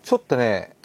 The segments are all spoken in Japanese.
ちょっとね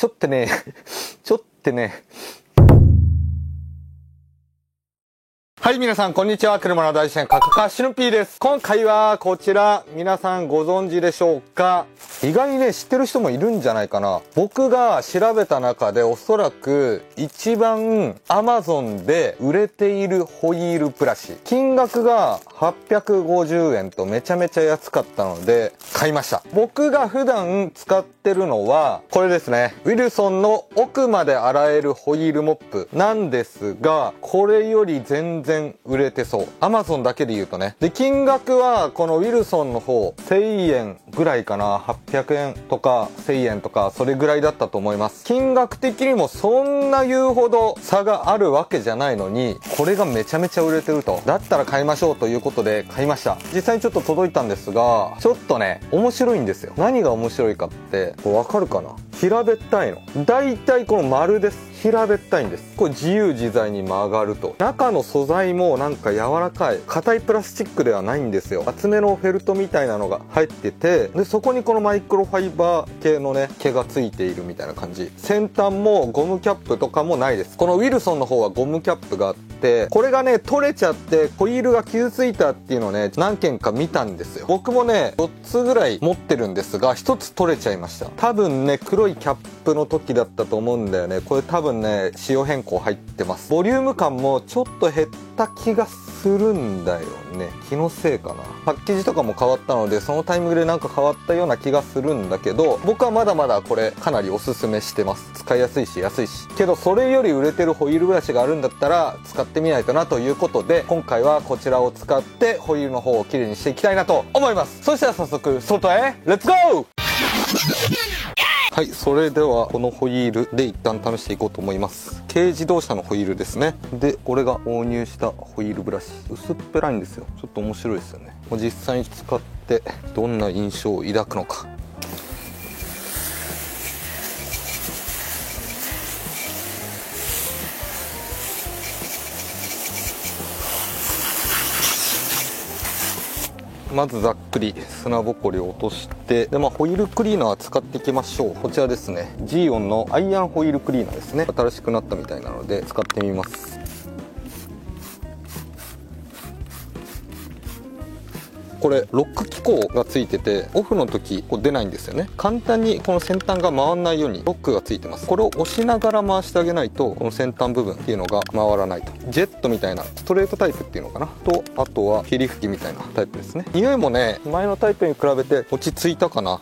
はい、皆さん、こんにちは。車の大自然、カカカシヌピーです。今回は、こちら、皆さんご存知でしょうか？意外にね、知ってる人もいるんじゃないかな。僕が調べた中で、おそらく、一番、Amazon で売れているホイールブラシ。金額が850円とめちゃめちゃ安かったので、買いました。僕が普段使ってるのは、これですね。ウィルソンの奥まで洗えるホイールモップなんですが、これより全然売れてそう。Amazon だけで言うとね。で、金額はこのウィルソンの方、1000円ぐらいかな。800円とか1000円とか、それぐらいだったと思います。金額的にもそんな言うほど差があるわけじゃないのに、これがめちゃめちゃ売れてると。だったら買いましょうということで買いました。実際にちょっと届いたんですが、ちょっとね、面白いんですよ。何が面白いかって、これわかるかな？平べったいの。だいたいこの丸です。平べったいんです。これ自由自在に曲がると。中の素材もなんか柔らかい硬いプラスチックではないんですよ。厚めのフェルトみたいなのが入ってて、でそこにこのマイクロファイバー系のね毛がついているみたいな感じ。先端もゴムキャップとかもないです。このウィルソンの方はゴムキャップがあって、これがね取れちゃってホイールが傷ついたっていうのをね何件か見たんですよ。僕もね4つぐらい持ってるんですが、1つ取れちゃいました。多分ね黒いキャップの時だったと思うんだよね。これ多分ね仕様変更入ってます。ボリューム感もちょっと減った気がするんだよね。気のせいかな。パッケージとかも変わったので、そのタイミングでなんか変わったような気がするんだけど、僕はまだまだこれかなりおすすめしてます。使いやすいし安いし。けどそれより売れてるホイールブラシがあるんだったら使ってみないとなということで、今回はこちらを使ってホイールの方をきれいにしていきたいなと思います。そしたら早速外へレッツゴー。はい、それではこのホイールで一旦試していこうと思います。軽自動車のホイールですね。で、これが購入したホイールブラシ。薄っぺらいんですよ。ちょっと面白いですよね。実際に使ってどんな印象を抱くのか。まずざっくり砂ぼこりを落として、でホイールクリーナー使っていきましょう。こちらですね、ジーオンのアイアンホイールクリーナーですね。新しくなったみたいなので使ってみます。これロック機構がついてて、オフの時こう出ないんですよね。簡単にこの先端が回らないようにロックがついてます。これを押しながら回してあげないとこの先端部分っていうのが回らないと。ジェットみたいなストレートタイプっていうのかなと、あとは霧吹きみたいなタイプですね。匂いもね前のタイプに比べて落ち着いたかな。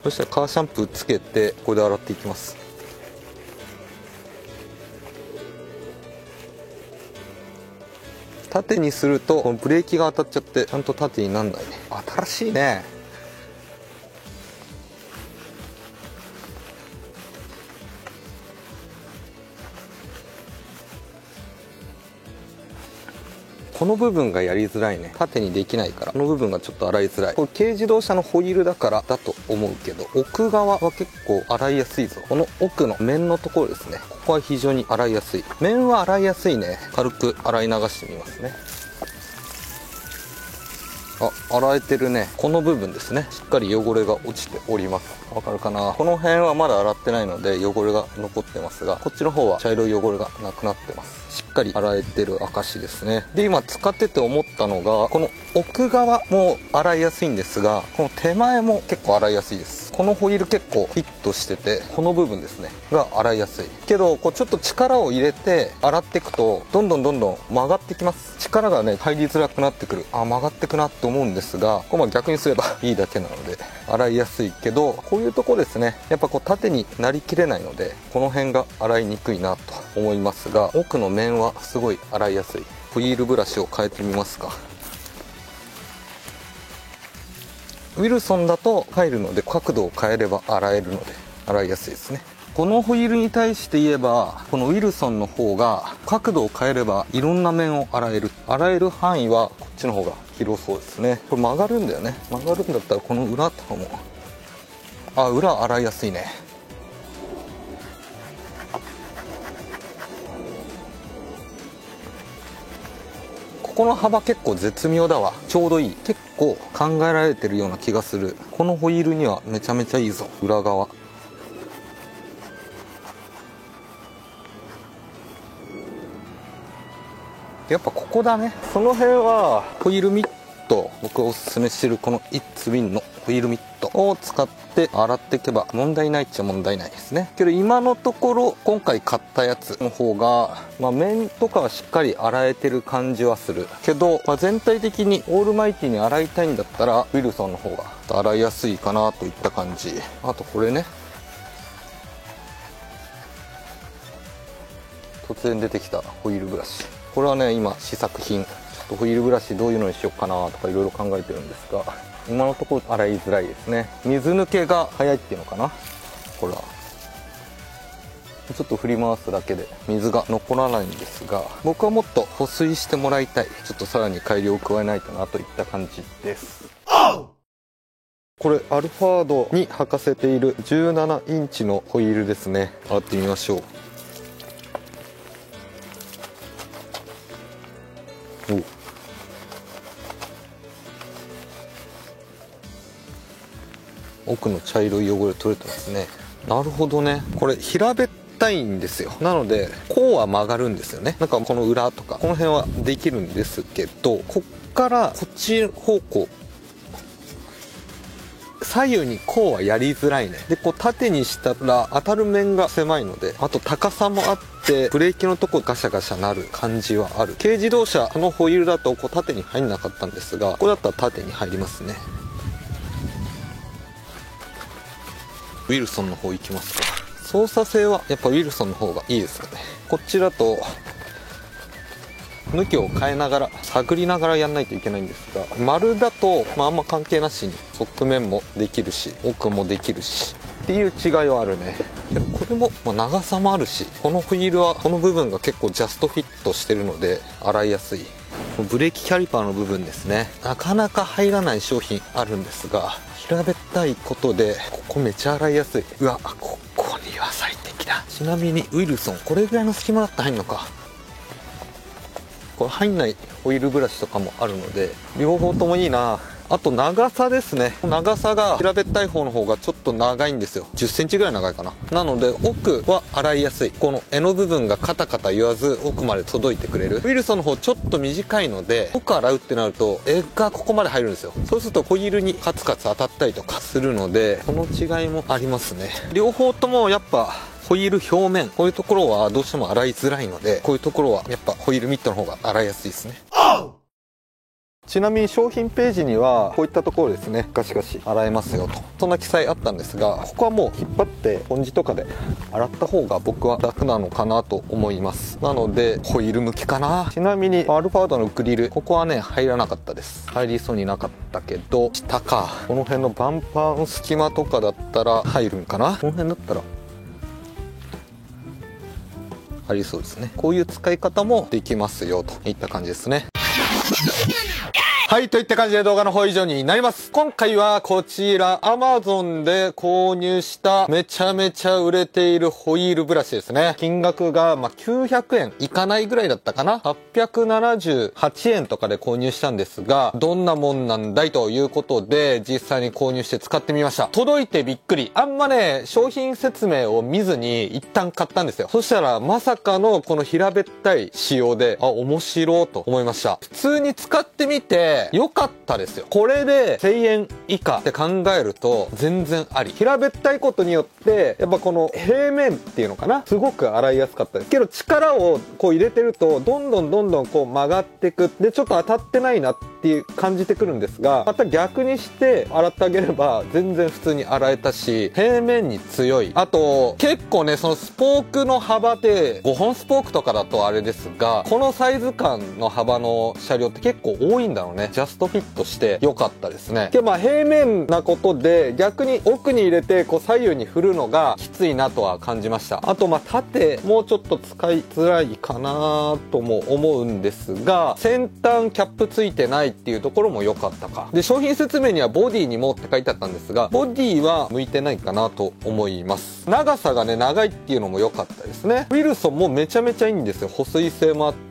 そしたらカーシャンプーつけてこれで洗っていきます。縦にするとこのブレーキが当たっちゃってちゃんと縦になんないね。新しいね。この部分がやりづらいね。縦にできないからこの部分がちょっと洗いづらい。これ軽自動車のホイールだからだと思うけど、奥側は結構洗いやすいぞ。この奥の面のところですね、ここは非常に洗いやすい。面は洗いやすいね。軽く洗い流してみますね。洗えてるね。この部分ですね、しっかり汚れが落ちております。わかるかな。この辺はまだ洗ってないので汚れが残ってますが、こっちの方は茶色い汚れがなくなってます。しっかり洗えてる証ですね。で今使ってて思ったのが、この奥側も洗いやすいんですが、この手前も結構洗いやすいです。このホイール結構フィットしてて、この部分ですねが洗いやすいけど、こうちょっと力を入れて洗っていくとどんどん曲がってきます。力がね入りづらくなってくる。曲がってくなって思うんですが、これ逆にすればいいだけなので洗いやすいけど、こういうとこですね、やっぱこう縦になりきれないのでこの辺が洗いにくいなと思いますが、奥の面はすごい洗いやすい。ホイールブラシを変えてみますか。ウィルソンだと入るので角度を変えれば洗えるので洗いやすいですね。このホイールに対して言えば、このウィルソンの方が角度を変えればいろんな面を洗える範囲はこっちの方が広そうですね。これ曲がるんだよね。曲がるんだったらこの裏とかも、裏洗いやすいね。ここの幅結構絶妙だわ。ちょうどいい。結構考えられてるような気がする。このホイールにはめちゃめちゃいいぞ。裏側。やっぱここだね。その辺はホイールミット、僕がおすすめしてるこのイッツウィンのホイールミットを使って洗っていけば問題ないっちゃ問題ないですね。けど今のところ今回買ったやつの方が、面とかはしっかり洗えてる感じはするけど、全体的にオールマイティに洗いたいんだったらウィルソンの方が洗いやすいかなといった感じ。あとこれね、突然出てきたホイールブラシ、これはね今試作品。ちょっとホイールブラシどういうのにしようかなとかいろいろ考えてるんですが、今のところ洗いづらいですね。水抜けが早いっていうのかな。これはちょっと振り回すだけで水が残らないんですが、僕はもっと保水してもらいたい。ちょっとさらに改良を加えないとなといった感じです。これアルファードに履かせている17インチのホイールですね。洗ってみましょう。奥の茶色い汚れ取れてますね。なるほどね。これ平べったいんですよ。なのでこうは曲がるんですよね。なんかこの裏とかこの辺はできるんですけど、こっからこっち方向左右にこうはやりづらいね。でこう縦にしたら当たる面が狭いので、あと高さもあってブレーキのとこガシャガシャなる感じはある。軽自動車のホイールだとこう縦に入んなかったんですが、これだったら縦に入りますね。ウィルソンの方行きますか。操作性はやっぱウィルソンの方がいいですかね。こっちだと向きを変えながら探りながらやんないといけないんですが、丸だと、あんま関係なしに側面もできるし奥もできるしっていう違いはあるね。これも、長さもあるし、このホイールはこの部分が結構ジャストフィットしてるので洗いやすい。ブレーキキャリパーの部分ですね。なかなか入らない商品あるんですが、平べったいことでここめちゃ洗いやすい。うわ、ここには最適だ。ちなみにウィルソンこれぐらいの隙間だったら入んのか。これ入んないホイールブラシとかもあるので両方ともいいな。あと長さですね。長さが平べったい方の方がちょっと長いんですよ。10センチぐらい長いかな。なので奥は洗いやすい。この柄の部分がカタカタ言わず奥まで届いてくれる。ウィルソンの方ちょっと短いので奥洗うってなると柄がここまで入るんですよ。そうするとホイールにカツカツ当たったりとかするので、この違いもありますね。両方ともやっぱホイール表面、こういうところはどうしても洗いづらいので、こういうところはやっぱホイールミットの方が洗いやすいですね。ちなみに商品ページにはこういったところですね、ガシガシ洗えますよと、そんな記載あったんですが、ここはもう引っ張ってスポンジとかで洗った方が僕は楽なのかなと思います。なのでホイール向きかな。ちなみにアルファードのグリル、ここはね入らなかったです。入りそうになかったけど、下か、この辺のバンパーの隙間とかだったら入るんかな。この辺だったらありそうですね。こういう使い方もできますよといった感じですね。はい、といった感じで動画の方以上になります。今回はこちら Amazon で購入しためちゃめちゃ売れているホイールブラシですね。金額が900円いかないぐらいだったかな。878円とかで購入したんですが、どんなもんなんだいということで実際に購入して使ってみました。届いてびっくり。あんまね商品説明を見ずに一旦買ったんですよ。そしたらまさかのこの平べったい仕様で、面白いと思いました。普通に使ってみて良かったですよ。これで1000円以下って考えると全然あり。平べったいことによってやっぱこの平面っていうのかな、すごく洗いやすかったですけど、力をこう入れてるとどんどんこう曲がっていく。でちょっと当たってないなっていう感じてくるんですが、また逆にして洗ってあげれば全然普通に洗えたし、平面に強い。あと結構ね、そのスポークの幅で5本スポークとかだとあれですが、このサイズ感の幅の車両って結構多いんだろうね。ジャストフィットして良かったですね。で平面なことで逆に奥に入れてこう左右に振るのがきついなとは感じました。あと縦もうちょっと使いづらいかなとも思うんですが、先端キャップついてないっていうところも良かったか。で商品説明にはボディにもって書いてあったんですが、ボディは向いてないかなと思います。長さがね長いっていうのも良かったですね。ウィルソンもめちゃめちゃいいんですよ。保水性もあって、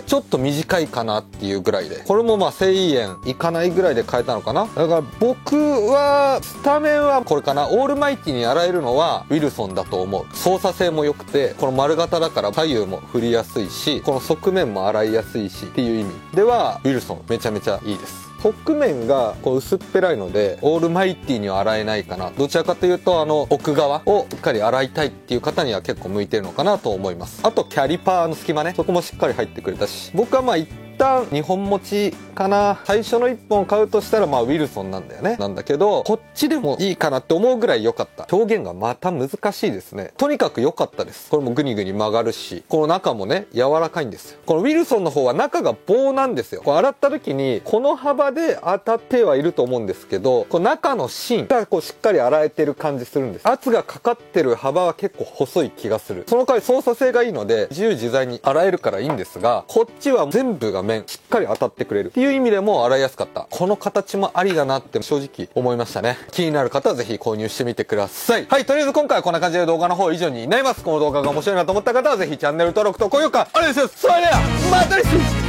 ちょっと短いかなっていうぐらいで、これもまあ1000円いかないぐらいで買えたのかな。だから僕はスタメンはこれかな。オールマイティに洗えるのはウィルソンだと思う。操作性も良くて、この丸型だから左右も振りやすいし、この側面も洗いやすいしっていう意味ではウィルソンめちゃめちゃいいです。側面がこう薄っぺらいのでオールマイティには洗えないかな。どちらかというと奥側をしっかり洗いたいっていう方には結構向いてるのかなと思います。あとキャリパーの隙間ね、そこもしっかり入ってくれたし、僕はまあ一旦2本持ちかな。最初の1本買うとしたらまあウィルソンなんだよね。なんだけどこっちでもいいかなって思うぐらい良かった。表現がまた難しいですね。とにかく良かったです。これもグニグニ曲がるし、この中もね柔らかいんですよ。このウィルソンの方は中が棒なんですよ。こう洗った時にこの幅で当たってはいると思うんですけど、こう中の芯がこうしっかり洗えてる感じするんです。圧がかかってる幅は結構細い気がする。その代わり操作性がいいので自由自在に洗えるからいいんですが、こっちは全部が面しっかり当たってくれるっていう意味でも洗いやすかった。この形もありだなって正直思いましたね。気になる方はぜひ購入してみてください。はい、とりあえず今回はこんな感じで動画の方以上になります。この動画が面白いなと思った方はぜひチャンネル登録と高評価お願いします。それではまた来週。